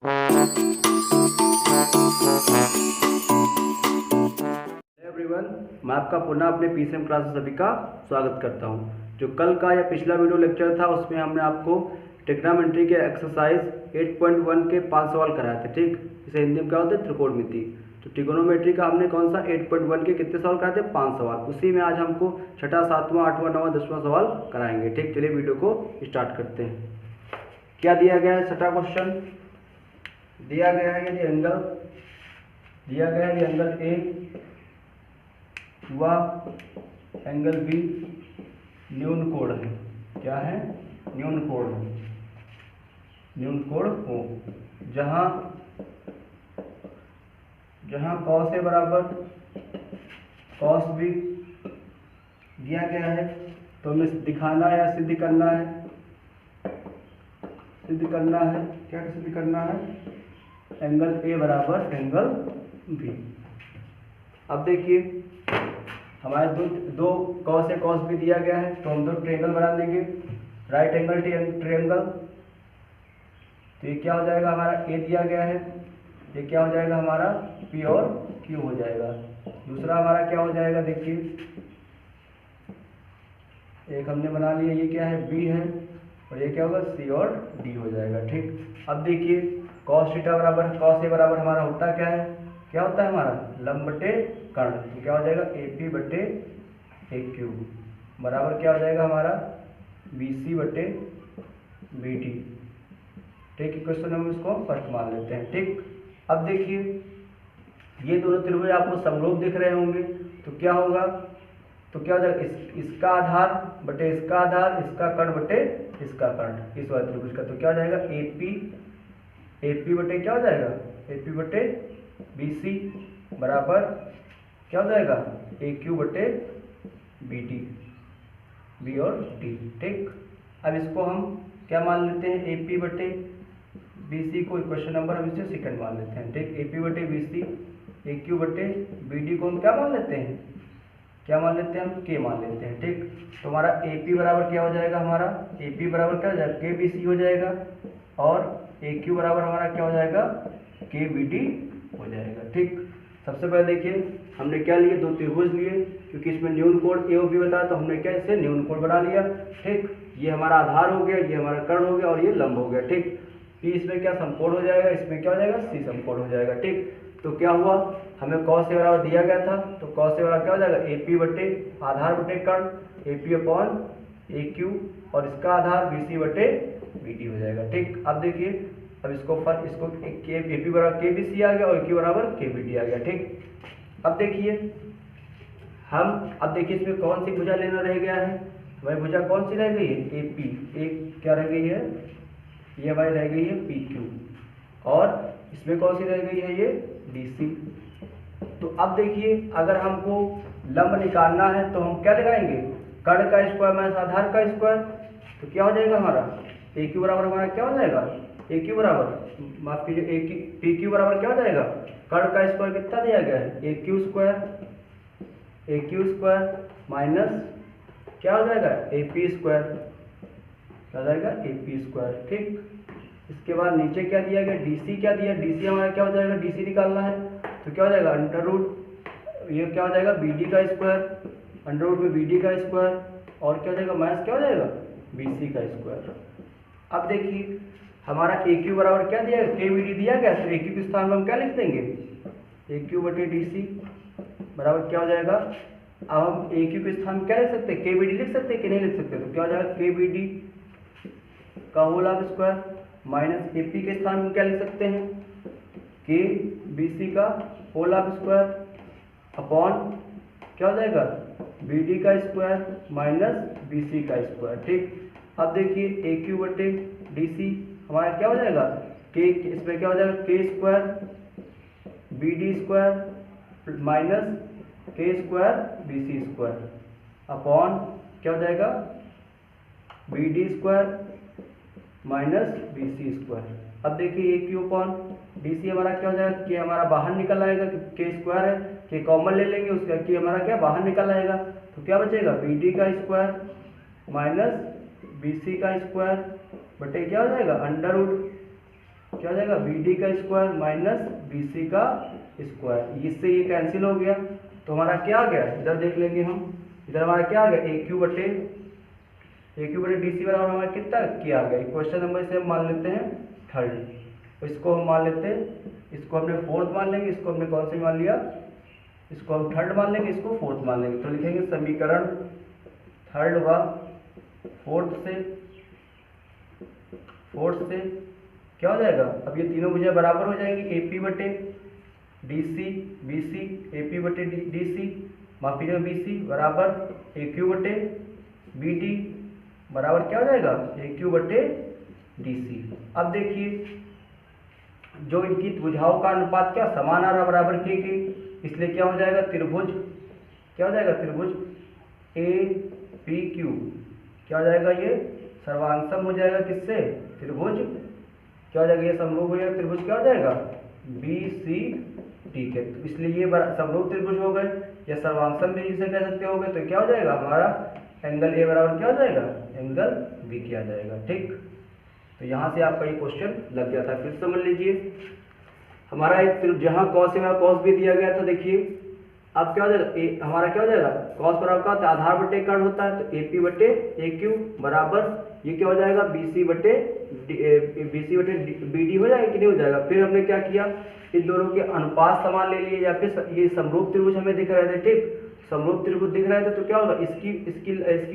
Everyone, मैं आपका पुनः अपने पीसीएम क्लासेस सभी का स्वागत करता हूं। जो कल का या पिछला वीडियो लेक्चर था उसमें हमने आपको ट्रिग्नोमेट्री के एक्सरसाइज 8.1 के 5 सवाल कराए थे। ठीक, इसे हिंदी में क्या होते हैं, त्रिकोणमिति। तो ट्रिग्नोमेट्री का हमने कौन सा 8.1 के कितने सवाल कराए थे, 5 सवाल। उसी में आज हमको छठा, सातवां, आठवां, नौवां, 10वां सवाल कराएंगे। ठीक, चलिए वीडियो को स्टार्ट करते हैं। क्या दिया गया है, छठा क्वेश्चन दिया गया है, यदि एंगल दिया गया है, यदि एंगल ए व एंगल बी न्यून कोण है। क्या है, न्यून कोण हो, न्यून कोण हो, जहां जहां कॉस ए बराबर कॉस बी दिया गया है। तो हमें दिखाना या सिद्ध करना है, क्या सिद्ध करना है, एंगल ए बराबर एंगल बी। अब देखिए हमारे दो कॉस ए कॉस बी दिया गया है, तो हम दो ट्रायंगल बना देंगे, राइट एंगल ट्रायंगल। तो ये क्या हो जाएगा, हमारा ए दिया गया है, ये क्या हो जाएगा हमारा पी और क्यू हो जाएगा। दूसरा हमारा क्या हो जाएगा, देखिए एक हमने बना लिया, ये क्या है, बी है, और ये क्या होगा, सी और डी हो जाएगा। ठीक, अब देखिए कॉस थीटा बराबर कॉस ए बराबर हमारा होता क्या है, क्या होता है हमारा लंब बटे कर्ण। तो क्या हो जाएगा, ए पी बटे ए क्यू बराबर क्या हो जाएगा हमारा बी सी बटे बी डी। ठीक, क्वेश्चन हम इसको फर्स्ट मान लेते हैं। ठीक, अब देखिए ये दोनों त्रिभुज आपको समरूप दिख रहे होंगे, तो क्या होगा, तो क्या हो जाएगा, इसका आधार बटे इसका आधार, इसका कर्ण बटे इसका कर्ण, इस वाले त्रिभुज का। तो क्या हो जाएगा, ए पी बटे क्या हो जाएगा, ए पी बटे बी सी बराबर क्या हो जाएगा, ए क्यू बटे बी डी, बी और डी। ठीक, अब इसको हम क्या मान लेते हैं, ए पी बटे बी सी को क्वेश्चन नंबर हम इसे सेकंड मान लेते हैं। ठीक, ए पी बटे बी सी, ए क्यू बटे बी डी को हम क्या मान लेते हैं, क्या मान लेते हैं, हम के मान लेते हैं। ठीक, तो हमारा ए पी बराबर क्या हो जाएगा, हमारा ए पी बराबर क्या हो जाएगा, के बी सी हो जाएगा, और ए क्यू बराबर हमारा क्या हो जाएगा, के बी डी हो जाएगा। ठीक, सबसे पहले देखिए हमने क्या लिए, दो त्रिभुज लिए, क्योंकि इसमें न्यून कोण ए और बी बताया, तो हमने क्या इसे न्यून कोण बना लिया। ठीक, ये हमारा आधार हो गया, ये हमारा कर्ण हो गया, और ये लंब हो गया। ठीक, पी इसमें क्या समकोण हो जाएगा, इसमें क्या हो जाएगा, सी समकोण हो जाएगा। ठीक, तो क्या हुआ, हमें कॉस ए बराबर दिया गया था, तो कॉस ए बराबर क्या हो जाएगा, ए पी बटे आधार बटे कर्ण, A P upon A Q, और इसका आधार बी सी बटे बी डी हो जाएगा। ठीक, अब देखिए अब इसको ए पी बराबर के बी सी आ गया, और ए क्यू बराबर के बी डी आ गया। ठीक, अब देखिए अब देखिए इसमें कौन सी भुजा लेना रह गया है, हमारी भुजा कौन सी रह गई है, ए पी, एक क्या रह गई है, ये हमारी रह गई है पी क्यू, और इसमें कौन सी रह गई है, ये डी सी। तो अब देखिए अगर हमको लंब निकालना है तो हम क्या लगाएंगे, कर्ण का स्क्वायर माइनस आधार का स्क्वायर। तो क्या हो जाएगा हमारा ए क्यू बराबर हमारा क्या हो जाएगा, ए क्यू बराबर माफ कीजिए पी क्यू बराबर क्या हो जाएगा, कर्ण का स्क्वायर कितना दिया गया है, ए क्यू स्क्वायर माइनस क्या हो जाएगा, ए पी स्क्वायर, क्या हो जाएगा, ए पी स्क्वायर। ठीक, इसके बाद नीचे क्या दिया गया, डी सी क्या दिया, डी सी हमारा क्या हो जाएगा, डी सी निकालना है, तो क्या हो जाएगा अंडर रूट, ये क्या हो जाएगा बी डी का स्क्वायर, अंडर रूट में बी डी का स्क्वायर, और क्या हो जाएगा माइनस क्या हो जाएगा बी सी का स्क्वायर। अब देखिए हमारा ए क्यू बराबर क्या दिया है, के बी डी दिया गया, तो ए क्यू के स्थान में हम क्या लिख देंगे, ए क्यू बटे डी सी बराबर क्या हो जाएगा, अब हम ए क्यू के स्थान में क्या लिख सकते हैं, के बी डी लिख सकते हैं कि नहीं लिख सकते, तो क्या हो जाएगा के बी डी का whole of square minus A P के स्थान में क्या लिख सकते हैं, के बी सी का होल ऑफ स्क्वायर अपॉन क्या हो जाएगा बी डी का स्क्वायर माइनस बी सी का स्क्वायर। ठीक, अब देखिए ए क्यू बटे डी सी हमारा क्या हो जाएगा, के इसमें क्या हो जाएगा, के square B D square minus के square B C square upon क्या हो जाएगा B D square minus B C square. अब देखिए A Q upon D C हमारा क्या हो जाएगा, के हमारा बाहर निकल आएगा, के स्क्वायर है, के कॉमन ले लेंगे, उसका के हमारा क्या बाहर निकल आएगा, तो क्या बचेगा बी डी का स्क्वायर माइनस बी सी का स्क्वायर बटे क्या हो जाएगा अंडर रूट क्या हो जाएगा बी डी का स्क्वायर माइनस बी सी का स्क्वायर, इससे ये कैंसिल हो गया। तो हमारा क्या आ गया, इधर देख लेंगे हम, इधर हमारा क्या आ गया ए क्यू बटे डी सी बराबर हमारा कितना क्या आ गया। क्वेश्चन नंबर से हम मान लेते हैं थर्ड, तो इसको हम मान लेते हैं, इसको हमने फोर्थ मान लेंगे, इसको हमने कौन से मान लिया, इसको हम थर्ड मान लेंगे, इसको फोर्थ मान लेंगे। तो लिखेंगे समीकरण थर्ड व फोर्थ से क्या हो जाएगा, अब ये तीनों भुजा बराबर हो जाएंगी, ए पी बटे D C B C, A P बटे डी सी माफ कीजिएगा बी सी बराबर ए क्यू बटे बी डी बराबर क्या हो जाएगा ए क्यू बटे डी सी। अब देखिए जो इनकी भुजाओं का अनुपात क्या समान आ रहा बराबर के, इसलिए क्या हो जाएगा त्रिभुज, क्या हो जाएगा त्रिभुज ए पी क्यू, क्या हो जाएगा ये सर्वांशम हो जाएगा किससे, त्रिभुज क्या हो जाएगा, ये समरूप हो जाएगा त्रिभुज, क्या हो जाएगा बी सी डी के। तो इसलिए ये समरूप त्रिभुज हो गए या सर्वांशम भी जिसे कह सकते हो गए। तो क्या हो जाएगा हमारा एंगल ए बराबर क्या हो जाएगा एंगल बी किया जाएगा। ठीक, तो यहाँ से आपका ये क्वेश्चन लग गया था। फिर समझ लीजिए हमारा एक जहाँ कॉस है वहाँ कॉस भी दिया गया था। देखिए अब क्या हो जाएगा हमारा क्या हो जाएगा कॉस बराबर का होता है आधार बटे कर्ण होता है, तो ए पी बटे ए क्यू बराबर ये क्या हो जाएगा बी सी बटे बी डी हो जाएगा कि नहीं हो जाएगा। फिर हमने क्या किया, इन दोनों के अनुपात समान ले लिए, या फिर ये समरूप त्रिभुज हमें दिख रहे थे। ठीक, समरूप त्रिभुज दिख रहे थे तो क्या होगा इसकी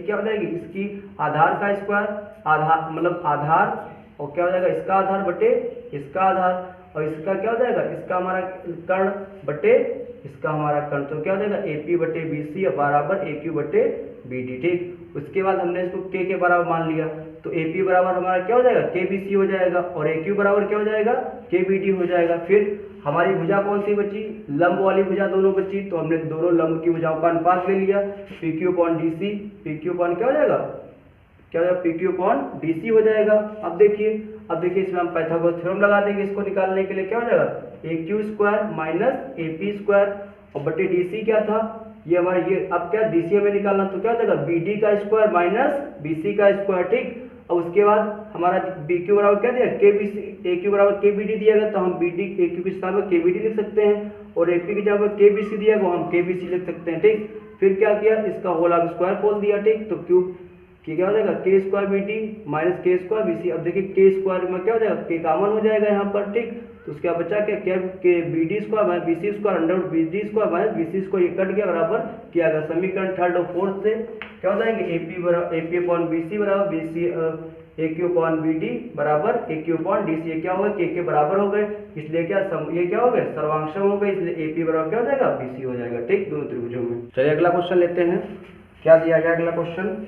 क्या हो जाएगी, इसकी आधार का स्क्वायर, आधार मतलब आधार और क्या हो जाएगा इसका आधार बटे इसका आधार, और इसका क्या हो जाएगा इसका हमारा कर्ण बटे इसका हमारा कर्ण। तो क्या हो जाएगा ए पी बटे बी सी बराबर ए क्यू बटे बी डी। ठीक, उसके बाद हमने इसको के बराबर मान लिया, तो ए पी बराबर हमारा क्या हो जाएगा के बी सी हो जाएगा, और ए क्यू बराबर क्या हो जाएगा के बी डी हो जाएगा। फिर हमारी भुजा कौन सी बची, लंब वाली भुजा दोनों बची, तो हमने दोनों लंब की भुजाओं का अनुपात ले लिया, P Q upon D C, P Q upon क्या हो जाएगा क्या हो जाएगा P Q upon D C हो जाएगा। अब देखिए इसमें हम पाइथागोरस थ्योरम लगा देंगे, इसको निकालने के लिए क्या हो जाएगा A Q square minus A P square और बटे डी सी क्या था ये हमारा ये, अब क्या डी सी हमें निकालना, तो क्या हो जाएगा बी डी का स्क्वायर माइनस बी सी का स्क्वायर। ठीक, और उसके बाद हमारा बी क्यू बराबर क्या दिया के बी सी, ए क्यू बराबर के बी डी दिया गया, तो हम बी डी ए क्यू की स्थान पर के बी डी लिख सकते हैं, और ए पी की जगह के बी सी दिया वो हम के बी सी लिख सकते हैं। ठीक, फिर क्या किया इसका होल आप स्क्वायर खोल दिया। ठीक, तो क्यूब की क्या हो जाएगा के स्क्वायर बी डी माइनस के स्क्वायर बी सी। अब देखिए के स्क्वायर में क्या हो जाएगा के कॉमन हो जाएगा यहाँ पर। ठीक, तो उसके बाद बचा क्या के B D square minus B C square under B D square minus B C square, ये कट गया बराबर किया गया। समीकरण थर्ड और फोर्थ से क्या हो जाएंगे A P upon B C बराबर B C A Q upon B D बराबर A Q upon D C, क्या होगा के बराबर हो गए, इसलिए क्या ये क्या हो गए सर्वांशम हो गए, इसलिए ए पी बराबर क्या हो जाएगा बी सी हो जाएगा। ठीक, दोनों त्रिभुजों में। चलिए अगला क्वेश्चन लेते हैं, क्या दिया गया अगला क्वेश्चन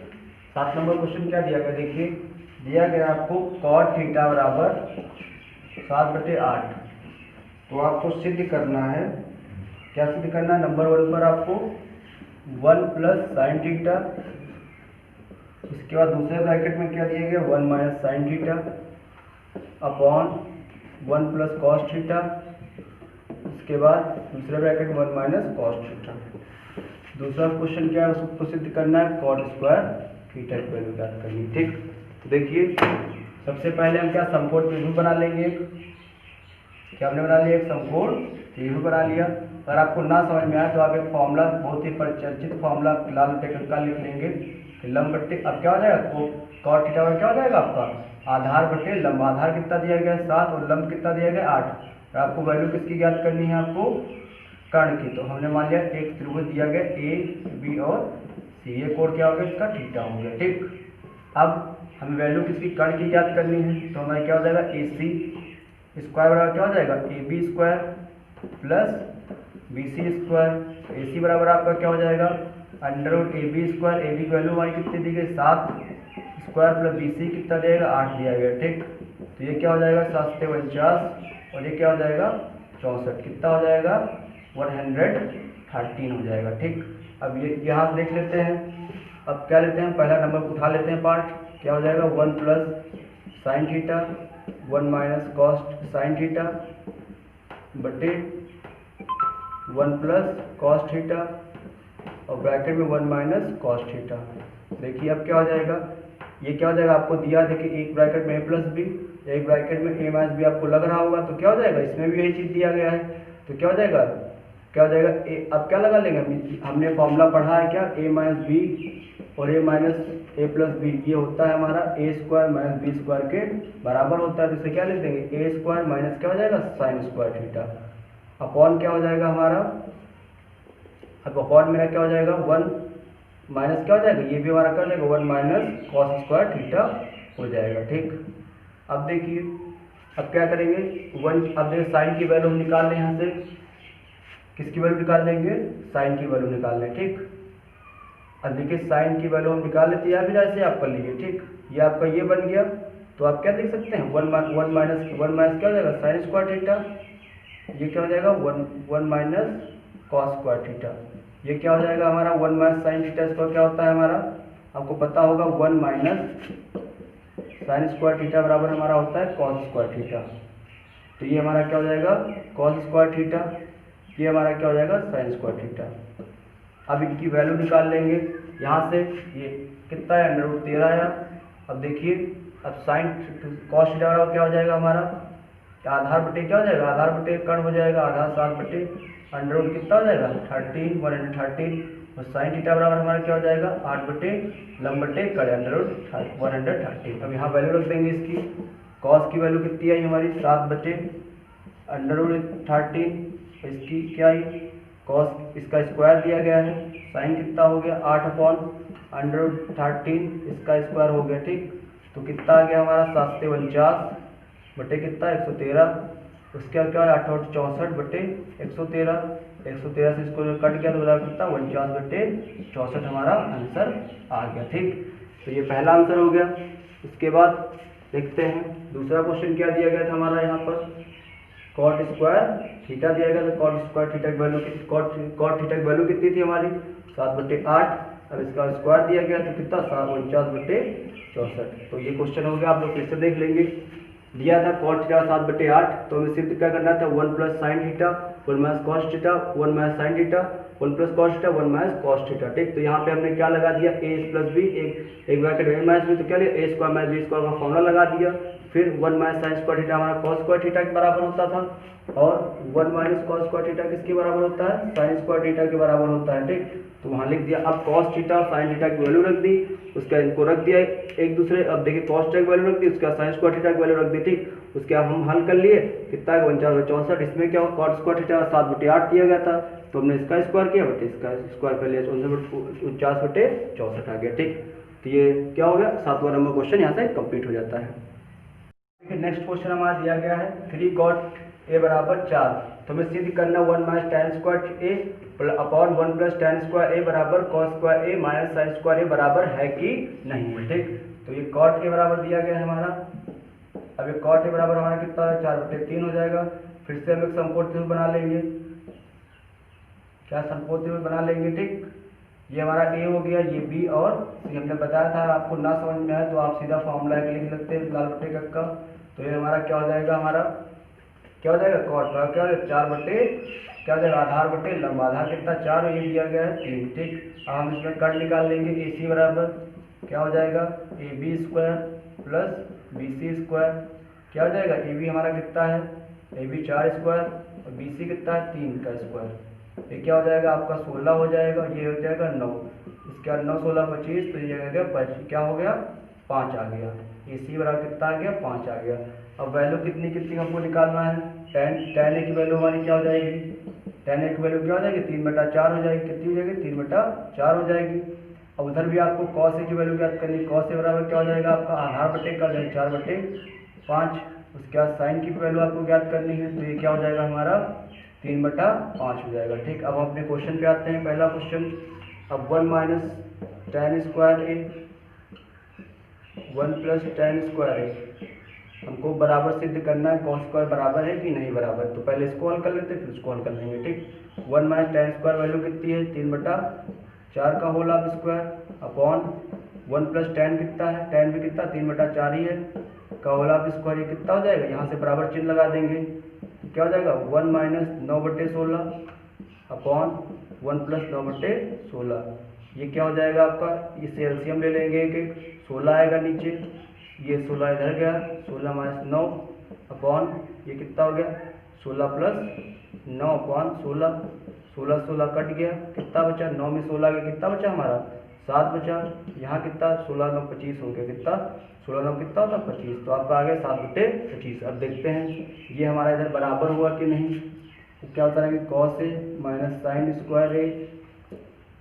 7 नंबर क्वेश्चन क्या दिया गया। देखिए दिया गया आपको cot थीटा बराबर 7/8, तो आपको सिद्ध करना है, क्या सिद्ध करना है, नंबर 1 पर आपको 1 प्लस साइन थीटा, इसके बाद दूसरे ब्रैकेट में क्या दिया गया 1 minus sine theta upon 1 plus cos theta, इसके बाद दूसरे ब्रैकेट में 1 माइनस कॉस थीटा। दूसरा क्वेश्चन क्या है उसको सिद्ध करना है कॉट स्क्वायर थीटा की वैल्यू ज्ञात करनी। ठीक, तो देखिए सबसे पहले हम क्या समकोण त्रिभुज बना लेंगे, क्या हमने बना लिया एक समकोण त्रिभुज बना लिया। अगर आपको ना समझ में आए तो आप एक फॉर्मूला बहुत ही परिचित फॉर्मूला लाल टेक्निक का लिख लेंगे, लंब बट्टे अब क्या हो जाएगा कॉट थीटा क्या हो जाएगा आपका आधार बटे लंब, आधार कितना दिया गया 7 और लंब कितना दिया गया 8, और आपको वैल्यू किसकी ज्ञात करनी है आपको कर्ण की। तो हमने मान लिया एक त्रिभुज दिया गया ए बी और सी, ये कोण क्या हो गया इसका थीटा हो गया। ठीक, अब हमें वैल्यू किसकी कर्ण की ज्ञात करनी है, तो हमारा क्या हो जाएगा ए सी स्क्वायर बराबर क्या हो जाएगा A B square plus B C square, A C बराबर आपका क्या हो जाएगा under root A B square, A B की वैल्यू हमारी कितनी दी गई 7 स्क्वायर प्लस बी सी कितना दिया 8 दिया गया। ठीक, तो ये क्या हो जाएगा 7 से 49 और ये क्या हो जाएगा 64, कितना हो जाएगा 113 हो जाएगा। ठीक, अब ये यहाँ से देख लेते हैं, अब क्या लेते हैं पहला नंबर उठा लेते हैं पार्ट, क्या हो जाएगा 1 plus sine theta 1 minus cos sine theta बटे 1 प्लस कॉस थीटा और ब्रैकेट में 1 माइनस कॉस थीटा। देखिए अब क्या हो जाएगा, ये क्या हो जाएगा आपको दिया देखिए एक ब्रैकेट में ए प्लस बी एक ब्रैकेट में a माइनस बी आपको लग रहा होगा, तो क्या हो जाएगा, इसमें भी यही चीज़ दिया गया है, तो क्या हो जाएगा, क्या हो जाएगा अब क्या लगा लेंगे, हमने फॉर्मूला पढ़ा है क्या, a माइनस बी और a minus A plus B, ये होता है हमारा A square minus B square के बराबर होता है, तो इसे क्या लिख देंगे, ए स्क्वायर माइनस क्या हो जाएगा साइन स्क्वायर थीटा, अपॉन क्या हो जाएगा हमारा, अब अपॉन मेरा क्या हो जाएगा 1 माइनस क्या हो जाएगा, ये भी हमारा क्या हो जाएगा 1 माइनस कॉस स्क्वायर थीटा हो जाएगा। ठीक, अब देखिए अब क्या करेंगे, 1 अब देखिए साइन की वैल्यू हम निकाल लें, यहाँ से किसकी वैल्यू निकाल लेंगे, साइन की वैल्यू निकाल लें। ठीक, अब देखिए साइन की वैल्यू हम निकाल लेते हैं, या फिर ऐसे आप कर लीजिए। ठीक, ये आपका ये बन गया, तो आप क्या देख सकते हैं, वन माइनस क्या हो जाएगा साइन स्क्वायर थीटा, ये क्या हो जाएगा 1 माइनस कॉस स्क्वायर थीटा, ये क्या हो जाएगा हमारा 1 माइनस साइन थीटा स्क्वायर क्या होता है हमारा, आपको पता होगा 1 माइनस साइन स्क्वायर थीटा बराबर हमारा होता है कॉस स्क्वायर थीटा, तो ये हमारा क्या हो जाएगा कॉस स्क्वायर थीटा, ये हमारा क्या हो जाएगा साइन स्क्वायर थीटा। अब इनकी वैल्यू निकाल लेंगे, यहाँ से ये कितना है √13 आया। अब देखिए अब साइन कॉस थीटा बराबर क्या हो जाएगा हमारा, आधार बटे क्या हो जाएगा, आधार बटे कर्ण हो जाएगा, आधार 7 बटे अंडर कितना हो जाएगा 13 113, और साइन थीटा बराबर हमारा क्या हो जाएगा 8 बटे लंब बटे कड़े √113। अब यहाँ वैल्यू रख देंगे इसकी, कॉस की वैल्यू कितनी आई हमारी 7 बटे √13, इसकी क्या आई कॉस इसका स्क्वायर दिया गया है, साइन कितना हो गया 8 अपॉन √13 इसका स्क्वायर हो गया। ठीक, तो कितना आ गया हमारा 7 से 49 बटे कितना 113, उसका क्या है 8 और 64 बटे 113, 113 से इसको कट गया तो कितना 49 बटे 64 हमारा आंसर आ गया। ठीक, तो ये पहला आंसर हो गया। इसके बाद देखते हैं दूसरा क्वेश्चन क्या दिया गया था हमारा, यहाँ पर कॉट स्क्वायर थीटा दिया गया, तो कॉट स्क्वायर थीटा की वैल्यू कॉट थीटा की वैल्यू कितनी थी हमारी 7 बटे 8, अब इसका स्क्वायर दिया गया तो कितना 49 बटे 64, तो ये क्वेश्चन हो गया। आप लोग फिर से देख लेंगे, दिया था कॉट थीटा 7 बटे 8, तो हमें सिर्फ क्या करना था 1 plus sine theta 1 minus cos theta 1 minus sine theta 1 plus cos theta 1 minus cos theta. ठीक, तो यहाँ पे हमने क्या लगा दिया a प्लस बी, एक ब्रैकेट a माइनस बी, तो क्या लिया a square minus B square का फॉर्मूला लगा दिया, फिर 1 माइनस साइन स्क्वायर थीटा हमारा कॉस स्क्वायर थीटा के बराबर होता था, और 1 माइनस कॉस स्क्वायर थीटा किसके बराबर होता है साइन स्क्वायर थीटा के बराबर होता है। ठीक, तो वहाँ लिख दिया। अब कॉस थीटा और साइन थीटा की वैल्यू रख दी, उसका इनको रख दिया एक दूसरे, अब देखिए कॉस थीटा की वैल्यू रख दी, उसका साइन स्क्वायर थीटा की वैल्यू रख दी। ठीक, उसके हम हल कर लिए, कितना है 49 बटे 64, इसमें क्या हो कॉट स्क्वायर थीटा 7 बटे 8 दिया गया था, तो हमने इसका स्क्वायर किया बटे इसका स्क्वायर कर लिया, 49 बटे 64 आ गया। ठीक, तो ये क्या हो गया 7वां नंबर क्वेश्चन यहाँ से कंप्लीट हो जाता है। नेक्स्ट क्वेश्चन हमारा दिया गया है 3 कॉट ए बराबर 4, तो हमें सिद्ध करना 1 माइनस tan स्क्वायर ए अपॉन 1 प्लस tan स्क्वायर ए बराबर कॉस स्क्वायर ए माइनस साइन स्क्वायर ए बराबर है कि नहीं है। ठीक, तो ये कॉट ए बराबर दिया गया है हमारा, अब ये कॉट ए बराबर हमारा कितना है 4 बटे 3 हो जाएगा। फिर से हम एक समकोण त्रिभुज बना लेंगे, क्या समकोण त्रिभुज बना लेंगे। ठीक, ये हमारा ए हो गया, ये बी और सी, हमने बताया था आपको ना समझ में आए तो आप सीधा फॉर्मूला लिख सकते हैं लाल बटे का, तो ये हमारा क्या हो जाएगा, हमारा क्या हो जाएगा कॉट का क्या 4 बटे क्या हो जाएगा आधार बटे लंबा, आधार कितना 4 ये दिया गया है 3। ठीक, अब हम इसमें कट निकाल लेंगे, ए सी बराबर क्या हो जाएगा A B square plus B C square, क्या हो जाएगा ए बी हमारा कितना है ए बी 4 स्क्वायर और बी सी कितना है 3 का स्क्वायर, ये क्या हो जाएगा आपका 16 हो जाएगा, ये हो जाएगा 9, इसके बाद 9 16 25, तो ये हो गया 25, क्या हो गया 5 आ गया, ए सी बराबर कितना आ गया 5 आ गया। अब वैल्यू कितनी हमको निकालना है, tan ए की वैल्यू हमारी क्या हो जाएगी, tan ए की वैल्यू क्या हो जाएगी 3 बटा 4 हो जाएगी, कितनी हो जाएगी 3 बटा 4 हो जाएगी। अब उधर भी आपको cos ए की वैल्यू ज्ञात करनी है, cos ए बराबर क्या हो जाएगा आपका आधार बटे का 4 बटे 5, उसके बाद साइन की वैल्यू आपको ज्ञात करनी है, तो ये क्या हो जाएगा हमारा 3 बटा 5 हो जाएगा। ठीक, अब हम अपने क्वेश्चन पे आते हैं, पहला क्वेश्चन, अब 1 माइनस tan स्क्वायर ए 1 प्लस tan स्क्वायर ए हमको बराबर सिद्ध करना है, कॉस स्क्वायर बराबर है कि नहीं बराबर, तो पहले इसको हल कर लेते हैं फिर इसको हल कर लेंगे। ठीक, 1 माइनस tan स्क्वायर वैल्यू कितनी है 3 बटा 4 का whole of square upon 1 plus tan कितना है, tan भी कितना 3 बटा 4 ही है का होल ऑफ स्क्वायर, ये कितना हो जाएगा, यहाँ से बराबर चिन्ह लगा देंगे, तो क्या हो जाएगा 1 माइनस 9 बटे 16 अपॉन 1 प्लस 9 बटे 16, ये क्या हो जाएगा आपका, इससे एलसीएम ले लेंगे, एक 16 आएगा नीचे, ये 16 इधर गया, 16 माइनस 9 अपॉन ये कितना हो गया 16 प्लस 9 अपॉन 16, 16 16 कट गया, कितना बचा 9 में 16 गया, कितना बचा हमारा 7 बचा। यहाँ कितना 16 9 25 हो गया, कितना 16 9 कितना होता 25, तो आपका आ गया 7/25। अब देखते हैं ये हमारा इधर बराबर हुआ कि नहीं। तो क्या होता है कि cos A minus sine square A,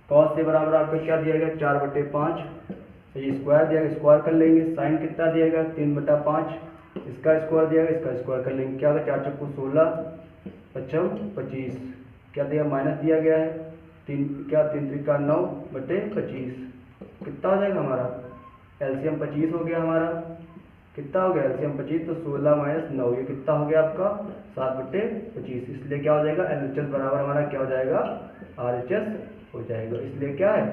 cos A बराबर आपको क्या दिया गया 4/5, तो ये स्क्वायर दिया गया, स्क्वायर कर लेंगे। साइन कितना दिया गया 3/5, इसका स्क्वायर दिया गया, इसका स्क्वायर कर लेंगे। क्या होगा 4 चक्कू 16 55 25, क्या दिया माइनस दिया गया है 3, क्या 3 त्रिका 9/25, कितना हो जाएगा हमारा एलसीएम 25 हो गया हमारा, कितना हो गया एलसीएम 25, तो 16 माइनस 9 ये कितना हो गया आपका 7/25। इसलिए क्या हो जाएगा एलएचएस बराबर हमारा क्या हो जाएगा आरएचएस हो जाएगा। इसलिए क्या है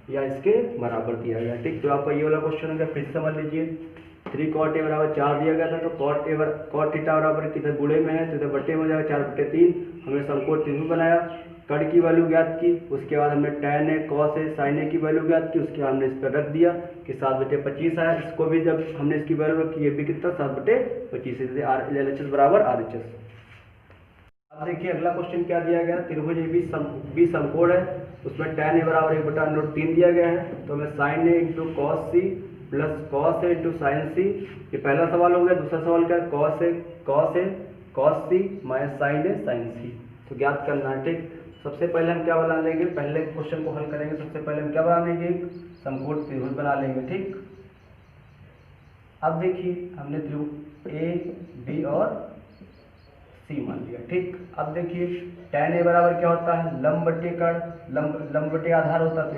या इसके बराबर दिया गया। ठीक, तो आपका ये वाला क्वेश्चन हो गया। फिर से समझ लीजिए 3 cot a बराबर 4 दिया गया था, तो cot थीटा बराबर किधर गुणे में है तो इधर बटे में हो जाएगा 4/3। हमने समकोण त्रिभुज बनाया, कट की वैल्यू ज्ञात की, उसके बाद हमने tan a cos a sin a की वैल्यू ज्ञात की, उसके बाद हमने इस पर रख दिया कि 7/25 आया। इसको भी जब हमने इसकी वैल्यू रखी ये भी कितना 7/25, इसलिए एलएचएस बराबर आरएचएस। अब देखिए अगला क्वेश्चन क्या दिया गया, त्रिभुज बी समकोण है, उसमें tan a बराबर 1/√3 दिया गया है, तो हमें sin a into cos C plus cos A into sine C, ये पहला सवाल हो गया। दूसरा सवाल क्या है cos C minus sine A sine C, तो ज्ञात करना है। ठीक, सबसे पहले हम क्या बना लेंगे, पहले क्वेश्चन को हल करेंगे। सबसे पहले हम क्या बना लेंगे समकोण त्रिभुज बना लेंगे। ठीक, अब देखिए हमने त्रिभुज ए बी और सी मान लिया। ठीक, अब देखिए tan a बराबर क्या होता है लंब बटे कर्ण, लंब बटे आधार होता है, तो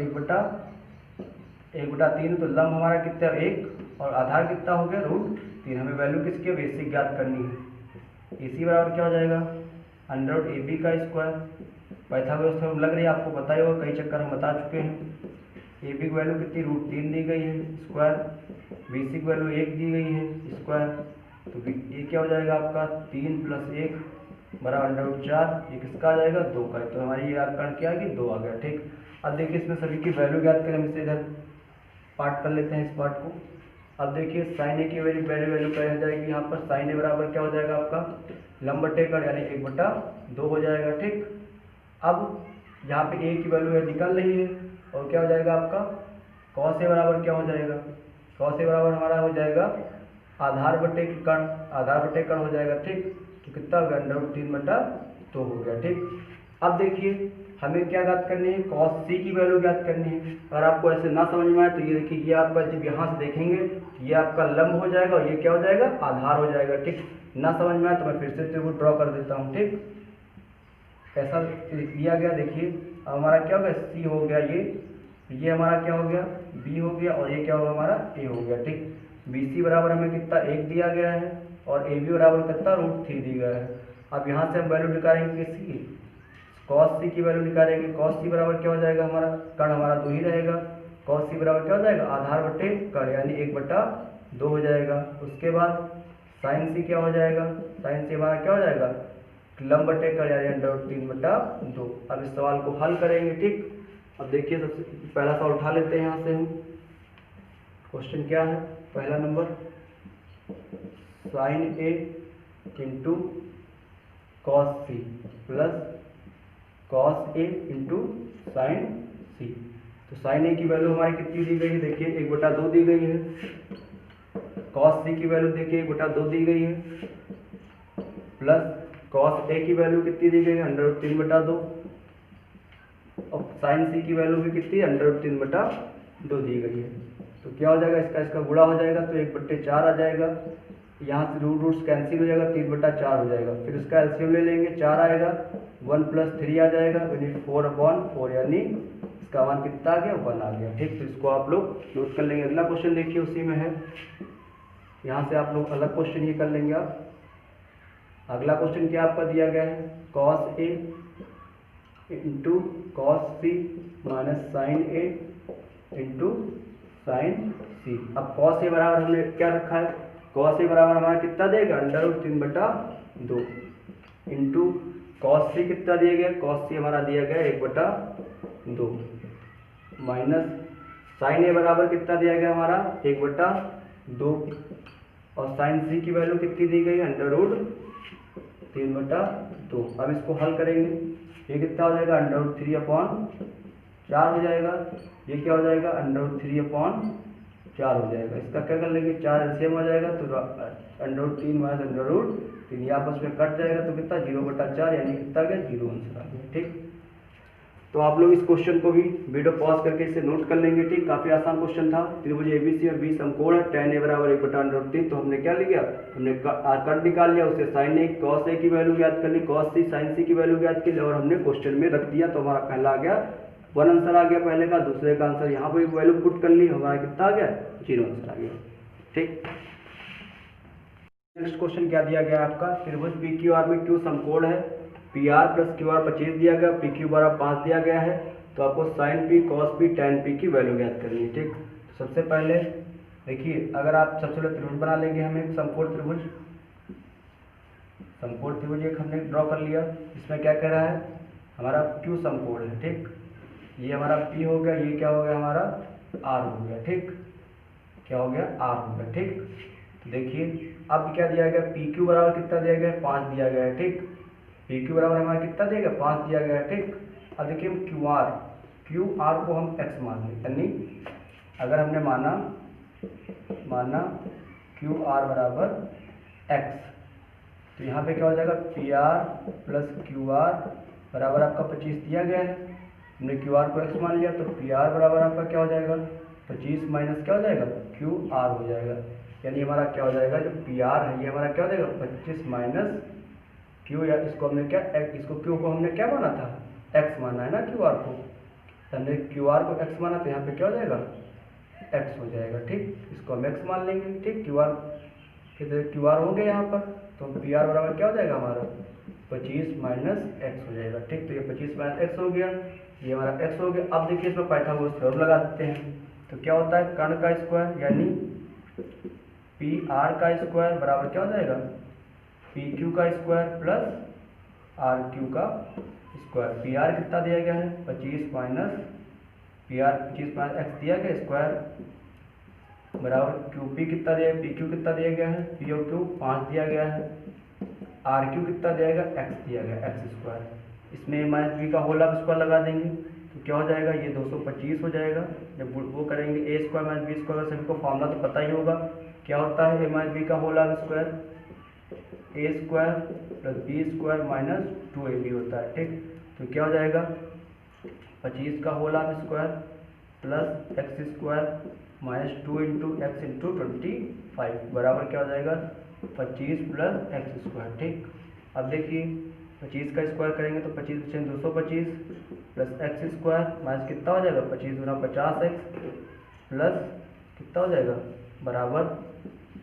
1/3, तो लंब हमारा कितना 1 और आधार कितना हो गया √3। हमें वैल्यू किसकी है बेसिक ज्ञात करनी है। इसी बराबर क्या हो जाएगा √ab का स्क्वायर, पाइथागोरस थ्योरम लग रही है आपको पता ही होगा, कई चक्कर हम बता चुके हैं। ab की वैल्यू कितनी √3 दी गई है स्क्वायर, bc की वैल्यू 1 दी गई है स्क्वायर, तो ये क्या हो जाएगा आपका 3 + 1 बराबर √4, ये किसका आ जाएगा 2 का, तो हमारी ये कर्ण क्या है कि 2 आ गया। ठीक, अब देखिए इसमें सभी की वैल्यू ज्ञात करें, हम इसे इधर पार्ट कर लेते हैं इस पार्ट को। अब देखिए साइन ए की वैल्यू क्या हो जाएगी, यहाँ पर साइन ए बराबर क्या हो जाएगा आपका लंब बटे कर्ण यानी 1/2 हो जाएगा। ठीक, अब यहाँ पे ए की वैल्यू निकल रही है और क्या हो जाएगा आपका कॉस ए बराबर क्या हो जाएगा, कॉस ए बराबर हमारा हो जाएगा आधार बटे कर्ण हो जाएगा। ठीक, तो कितना हो गया √3/2 हो गया। ठीक, अब देखिए हमें क्या ज्ञात करनी है कॉस सी की वैल्यू ज्ञात करनी है। अगर आपको ऐसे ना समझ में आए तो ये देखिए ये आपका जब यहाँ से देखेंगे ये आपका लंब हो जाएगा और ये क्या हो जाएगा आधार हो जाएगा। ठीक, ना समझ में आए तो मैं फिर से त्रिभुज ड्रॉ कर देता हूँ। ठीक, ऐसा लिया गया, देखिए अब हमारा क्या हो गया सी हो गया, ये हमारा क्या हो गया बी हो गया और ये क्या होगा हमारा ए हो गया। ठीक, बी सी बराबर हमें कितना 1 दिया गया है और ए बी बराबर कितना √3 दी गया है। अब यहाँ से हम वैल्यू निकालेंगे किसकी कॉस सी की वैल्यू निकालेंगे। कॉस सी बराबर क्या हो जाएगा हमारा कर्ण हमारा 2 ही रहेगा, कॉस सी बराबर क्या हो जाएगा आधार बटे कर्ण यानी 1/2 हो जाएगा। उसके बाद साइन सी क्या हो जाएगा, साइन सी हमारा क्या हो जाएगा लंब बटे कर्ण यानी √3/2। अब इस सवाल को हल करेंगे। ठीक, अब देखिए सबसे पहला सवाल उठा लेते हैं यहाँ से हम। क्वेश्चन क्या है पहला number sine A into cos C plus cos A into sine C, तो साइन ए की वैल्यू हमारी कितनी दी गई है देखिए 1/2 दी गई है, कॉस सी की वैल्यू देखिए 1/2 दी गई है, प्लस कॉस ए की वैल्यू कितनी दी गई है √3/2 और साइन सी की वैल्यू भी कितनी है √3/2 दी गई है। तो क्या हो जाएगा इसका गुणा हो जाएगा तो 1/4 आ जाएगा, यहाँ से रूट्स कैंसिल हो जाएगा 3/4 हो जाएगा। फिर इसका एलसीएम ले लेंगे 4 आएगा, 1 + 3 आ जाएगा यानी 4/4 यानी इसका मान कितना आ गया 1 आ गया। ठीक, तो इसको आप लोग नोट कर लेंगे। अगला क्वेश्चन देखिए उसी में है, यहाँ से आप लोग अलग क्वेश्चन ये कर लेंगे आप। अगला क्वेश्चन क्या आपका दिया गया है cos A into cos C minus sine A into sine सी। अब कॉस ए बराबर हमने क्या रखा है कॉस ए बराबर हमारा कितना देगा √3/2 इंटू कॉस सी कितना दिया गया कॉस सी हमारा दिया गया 1/2 माइनस साइन ए बराबर कितना दिया गया हमारा 1/2 और साइन सी की वैल्यू कितनी दी गई है, √3/2। अब इसको हल करेंगे, ये कितना हो जाएगा, √3/4 हो जाएगा। ये क्या हो जाएगा, √3/4 हो जाएगा। इसका क्या कर लेंगे, 4 एलसीएम हो जाएगा तो √3 माइनस √3 ये आपस में कट जाएगा तो कितना 0/4 यानी कितना गया 0 आंसर आ गया। ठीक, तो आप लोग इस क्वेश्चन को भी वीडियो पॉज करके इसे नोट कर लेंगे। ठीक, काफी आसान क्वेश्चन था। त्रिभुज एबीसी और 20 समकोण है, tan a बराबर 1/√3। तो हमने क्या लिया, हमने कट निकाल लिया, उससे sin a cos a की वैल्यू ज्ञात कर ली, cos c sin c की वैल्यू ज्ञात की और हमने क्वेश्चन में रख दिया। तो हमारा पहला आ गया 1 आंसर आ गया पहले का, दूसरे का आंसर यहाँ पर वैल्यू पुट कर ली, हमारा कितना आ गया 0 आंसर आ गया। ठीक, नेक्स्ट क्वेश्चन क्या दिया गया आपका, त्रिभुज PQR में Q समकोण है, PR + QR 25 दिया गया, PQ बराबर 5 दिया गया है। तो आपको sin P cos P tan P की वैल्यू ज्ञात करनी है। ठीक, तो सबसे पहले देखिए, अगर आप सबसे पहले त्रिभुज बना लेंगे, हम एक समकोण त्रिभुज एक हमने ड्रॉ कर लिया। इसमें क्या कह रहा है, हमारा Q समकोण है। ठीक, ये हमारा P हो गया, ये क्या हो गया हमारा R हो गया। ठीक, क्या हो गया R हो गया। ठीक, देखिए अब क्या दिया गया, PQ बराबर कितना दिया गया है, 5 दिया गया है। ठीक, PQ बराबर हमारा कितना दिया गया, 5 दिया गया है। ठीक, अब देखिए हम QR को हम x मान लें, यानी अगर हमने माना QR बराबर x, तो यहाँ पे क्या हो जाएगा, PR + QR बराबर आपका 25 दिया गया है। हमने QR को x मान लिया तो PR बराबर आपका क्या हो जाएगा, 25 माइनस क्या हो जाएगा QR हो जाएगा। यानी हमारा क्या हो जाएगा, जो PR है ये हमारा क्या हो जाएगा 25 माइनस Q, या इसको हमने क्या इसको Q को हमने क्या माना था, x माना है ना QR को, हमने QR को x माना तो यहाँ पे क्या हो जाएगा x हो जाएगा। ठीक, इसको हम x मान लेंगे। ठीक, QR हो गया यहाँ पर, तो PR बराबर क्या हो जाएगा हमारा 25 माइनस x हो जाएगा। ठीक, तो ये 25 माइनस x हो गया, ये हमारा x हो गया। अब देखिए इसमें पाइथागोरस थ्योरम लगा देते हैं। तो क्या होता है, कर्ण का स्क्वायर यानी PR का स्क्वायर बराबर क्या हो जाएगा, PQ का स्क्वायर प्लस RQ का स्क्वायर। PR कितना दिया गया है 25 माइनस x दिया गया स्क्वायर बराबर QP कितना दिया है, PQ कितना दिया गया है, P और Q 5 दिया गया है, RQ कितना दिया गया x दिया गया x स्क्वायर। इसमें -b का होल ऑफ स्क्वायर लगा देंगे तो क्या हो जाएगा, ये 225 हो जाएगा। जब वो करेंगे a square minus b square, सभी को फॉर्मूला तो पता ही होगा, क्या होता है a माइनस b का whole of square a square plus b square minus 2ab होता है। ठीक, तो क्या हो जाएगा 25 का whole of square plus x square minus 2 into x into 25 बराबर क्या हो जाएगा 25 प्लस x स्क्वायर। ठीक, अब देखिए 25 का स्क्वायर करेंगे तो 25 बचेंगे 225 प्लस x स्क्वायर माइनस कितना हो जाएगा 25 गुना 50x प्लस कितना हो जाएगा बराबर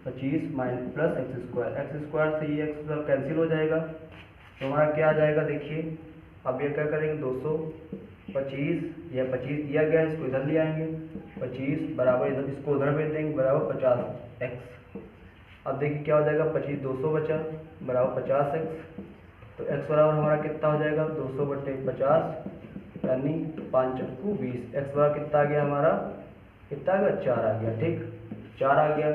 25 माइनस प्लस x स्क्वायर से ये x स्क्वायर कैंसिल हो जाएगा। तो हमारा क्या आ जाएगा, देखिए अब ये क्या करेंगे 225, यह 25 दिया गया है, इसको इधर ले आएंगे 25 बराबर इधर इसको उधर भेज देंगे बराबर 50x। अब देखिए क्या हो जाएगा 25 200 बचा बराबर 50x। तो x बराबर हमारा कितना हो जाएगा 200/50 यानी 5 चक्कू 20। x बराबर कितना आ गया हमारा, कितना आ गया 4 आ गया। ठीक, 4 आ गया।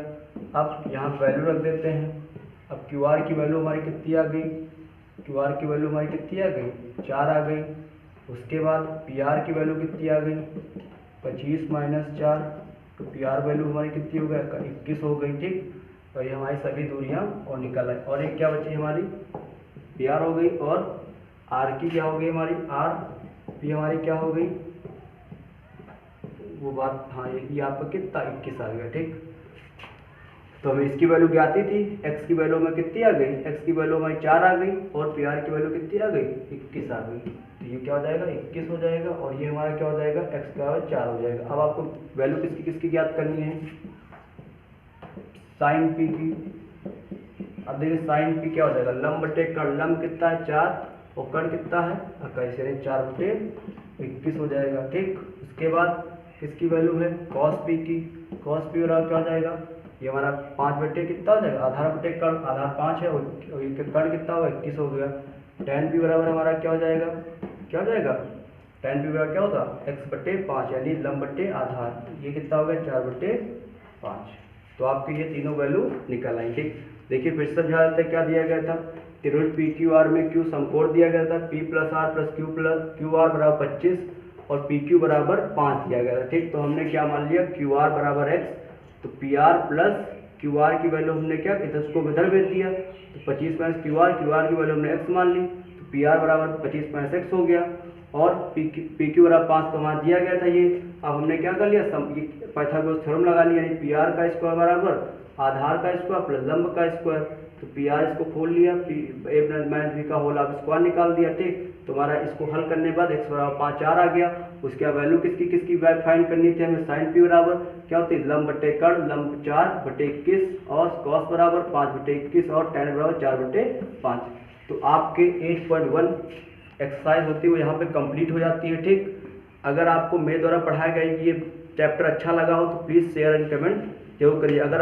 अब यहाँ वैल्यू रख देते हैं। अब QR की वैल्यू हमारी कितनी आ गई, QR की वैल्यू हमारी कितनी आ गई 4 आ गई। उसके बाद PR की वैल्यू कितनी आ गई 25 माइनस 4, तो PR वैल्यू हमारी कितनी हो गई 21 हो गई। ठीक, तो ये हमारी सभी दूरियां और निकल आई। और एक क्या बची हमारी PR हो गई, और R की क्या हो गई हमारी RP हमारी क्या हो गई वो बात, हाँ ये आपका कितना 21 आ गया। ठीक, तो हमें इसकी वैल्यू क्या आती थी, x की वैल्यू में कितनी आ गई, x की वैल्यू हमारी 4 आ गई और PR की वैल्यू कितनी आ गई 21 आ गई। तो ये क्या हो जाएगा 21 हो जाएगा और ये हमारा क्या हो जाएगा x का 4 हो जाएगा। अब आपको वैल्यू किसकी किसकी ज्ञात करनी है, साइन P की। अब देखिए साइन P क्या हो जाएगा, लंब बटे कर्ण, लंब कितना है 4 और कर्ण कितना है 21, 4/21 हो जाएगा। ठीक, उसके बाद किसकी वैल्यू है cos P की, cos P बराबर क्या हो जाएगा, ये हमारा 5 कितना हो जाएगा, आधार बटे कर्ण, आधार 5 है और कर्ण कितना होगा 21 हो गया। tan P बराबर हमारा क्या हो जाएगा, क्या हो जाएगा tan P बराबर क्या होगा x/5 यानी लंब बटे आधार, ये कितना हो गया 4/5। तो आपके ये तीनों वैल्यू निकल आई। ठीक, देखिए फिर से समझा देते हैं क्या दिया गया था कि रूट पी क्यू आर में क्यू समकोण दिया गया था, P plus R plus Q R बराबर 25 और पी क्यू बराबर 5 दिया गया था। ठीक, तो हमने क्या मान लिया, क्यू आर बराबर एक्स, तो P R plus Q are की वैल्यू हमने क्या किया, इसको इधर भेज दिया, तो 25 माइनस क्यू आर की वैल्यू हमने एक्स मान ली, तो पी आर बराबर 25 माइनस एक्स हो गया, और पी क्यू बराबर 5 तो वहाँ दिया गया था ये। अब हमने क्या कर लिया, पाइथागोरस थ्योरम लगा लिया, यानी पी आर का स्क्वायर बराबर आधार का स्क्वायर प्लस लंब का स्क्वायर, तो पी आर इसको खोल लिया, ए माइनस बी का होल आप स्क्वायर निकाल दिया। ठीक, तुम्हारा इसको हल करने के बाद एक्स बराबर 5 4 आ गया। उसके बाद वैल्यू किसकी फाइंड करनी थी हमें, साइन पी बराबर क्या होती है, लंब बटे कर्ण, लंब 4/21 और कॉस बराबर 5/21 और tan बराबर 4/5। तो आपके 8.1 एक्सरसाइज होती है वो यहाँ पे कंप्लीट हो जाती है। ठीक, अगर आपको मेरे द्वारा पढ़ाया गया ये चैप्टर अच्छा लगा हो तो प्लीज़ शेयर एंड कमेंट जरूर करिए। अगर